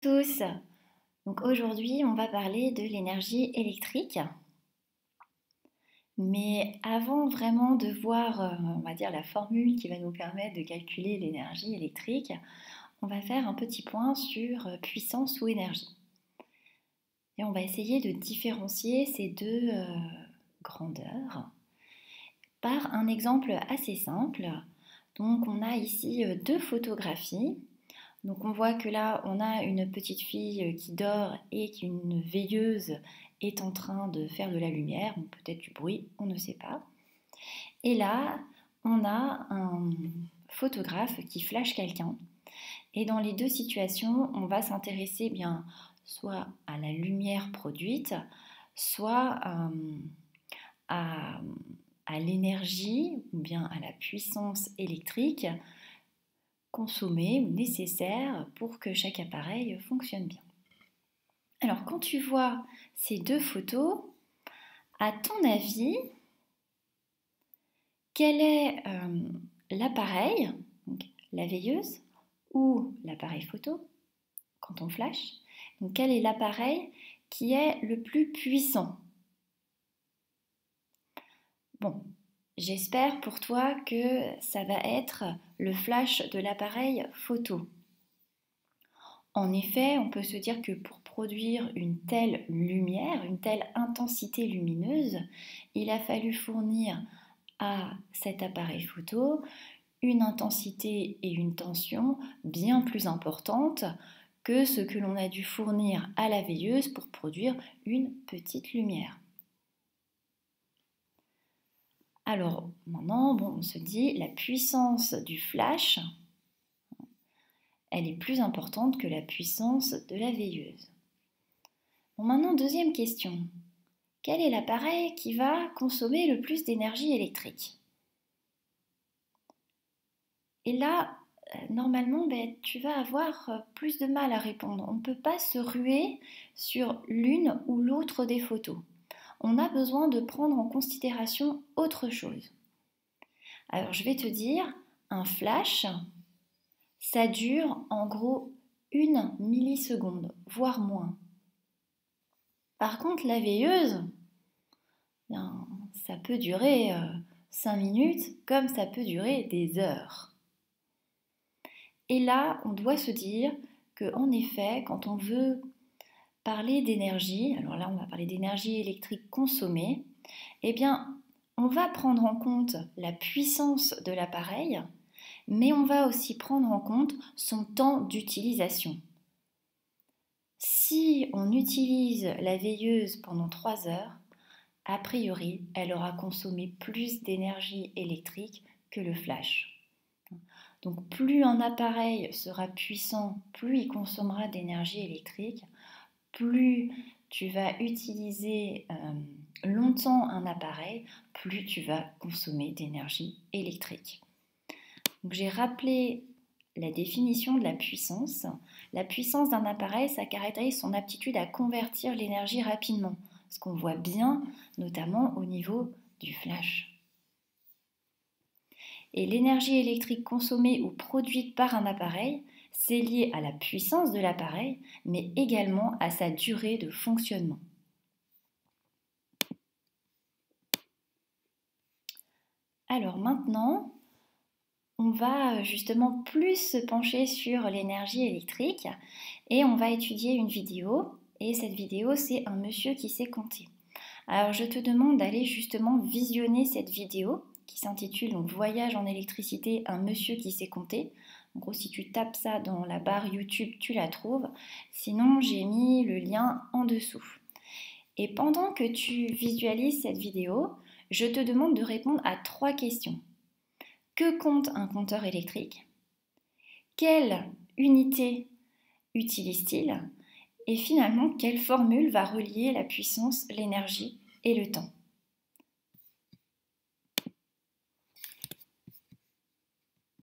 Tous. Donc aujourd'hui, on va parler de l'énergie électrique. Mais avant vraiment de voir, on va dire, la formule qui va nous permettre de calculer l'énergie électrique, on va faire un petit point sur puissance ou énergie. Et on va essayer de différencier ces deux grandeurs par un exemple assez simple. Donc on a ici deux photographies. Donc on voit que là, on a une petite fille qui dort et qu'une veilleuse est en train de faire de la lumière, ou peut-être du bruit, on ne sait pas. Et là, on a un photographe qui flash quelqu'un. Et dans les deux situations, on va s'intéresser bien soit à la lumière produite, soit à, à l'énergie ou bien à la puissance électrique consommée ou nécessaire pour que chaque appareil fonctionne bien. Alors quand tu vois ces deux photos, à ton avis, quel est l'appareil, donc la veilleuse, ou l'appareil photo, quand on flash? Donc quel est l'appareil qui est le plus puissant? Bon, j'espère pour toi que ça va être le flash de l'appareil photo. En effet, on peut se dire que pour produire une telle lumière, une telle intensité lumineuse, il a fallu fournir à cet appareil photo une intensité et une tension bien plus importantes que ce que l'on a dû fournir à la veilleuse pour produire une petite lumière. Alors maintenant, on se dit la puissance du flash, elle est plus importante que la puissance de la veilleuse. Bon, maintenant, deuxième question. Quel est l'appareil qui va consommer le plus d'énergie électrique? Et là, normalement, tu vas avoir plus de mal à répondre. On ne peut pas se ruer sur l'une ou l'autre des photos. On a besoin de prendre en considération autre chose. Alors, je vais te dire, un flash, ça dure en gros 1 milliseconde, voire moins. Par contre, la veilleuse, ça peut durer 5 minutes comme ça peut durer des heures. Et là, on doit se dire qu'en effet, quand on veut parler d'énergie, alors là, on va parler d'énergie électrique consommée, eh bien, on va prendre en compte la puissance de l'appareil, mais on va aussi prendre en compte son temps d'utilisation. Si on utilise la veilleuse pendant 3 heures, a priori, elle aura consommé plus d'énergie électrique que le flash. Donc plus un appareil sera puissant, plus il consommera d'énergie électrique, plus tu vas utiliser longtemps un appareil, plus tu vas consommer d'énergie électrique. Donc j'ai rappelé la définition de la puissance. La puissance d'un appareil, ça caractérise son aptitude à convertir l'énergie rapidement, ce qu'on voit bien notamment au niveau du flash. Et l'énergie électrique consommée ou produite par un appareil, c'est lié à la puissance de l'appareil, mais également à sa durée de fonctionnement. Alors maintenant, on va justement plus se pencher sur l'énergie électrique et on va étudier une vidéo. Et cette vidéo, c'est un monsieur qui sait compter. Alors je te demande d'aller justement visionner cette vidéo qui s'intitule donc Voyage en électricité, un monsieur qui sait compter. En gros, si tu tapes ça dans la barre YouTube, tu la trouves. Sinon, j'ai mis le lien en dessous. Et pendant que tu visualises cette vidéo, je te demande de répondre à 3 questions. Que compte un compteur électrique? Quelle unité utilise-t-il? Et finalement, quelle formule va relier la puissance, l'énergie et le temps?